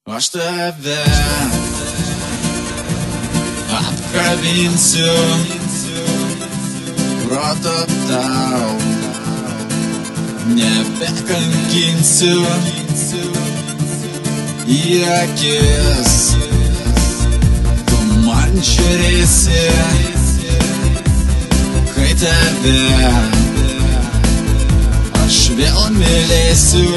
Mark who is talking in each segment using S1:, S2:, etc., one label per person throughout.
S1: Aš tave apkabinsiu, proto tau nebekankinsiu, į akis tu man žiūrėsi, kai tave aš vėl mylėsiu.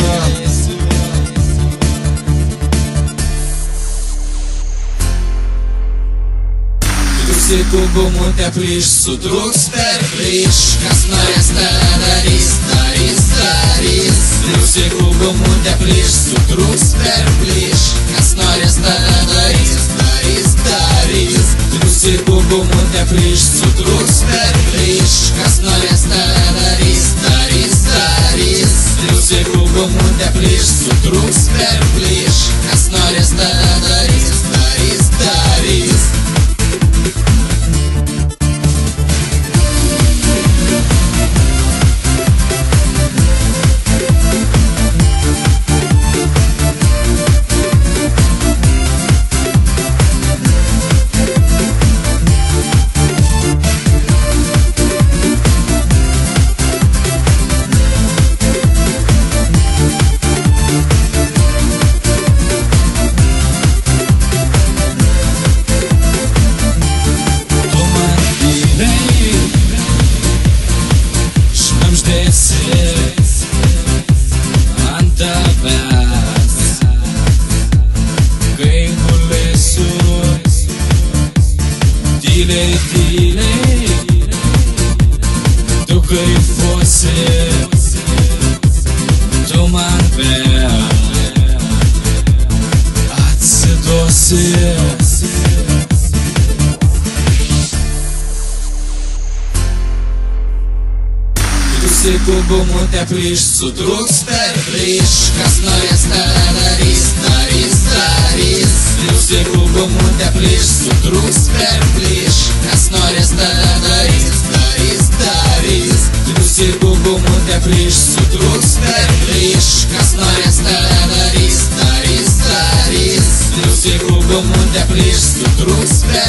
S1: Gumų teplyš, sutrūks per plyš, kas norės tą darys, darys, darys. Gumų teplyš, sutrūks per plyš, kas norės tą darys, darys, darys. Gumų teplyš, sutrūks per plyš, kas norės tą darys, darys, darys. Gumų teplyš, sutrūks per plyš, kas norės tą darys, darys, darys. Ant tavęs, kai gulėsiu, tyliai, tyliai, tu kaifuosi, tu man vėl atsiduosi. Gumų teplyš, sutrūks per plyš, kas norės tą darys, darys, darys. Gumų teplyš, sutrūks per plyš, kas norės tą darys, darys, darys. Gumų teplyš, sutrūks per plyš, kas norės tą darys, darys, darys. Gumų teplyš, sutrūks per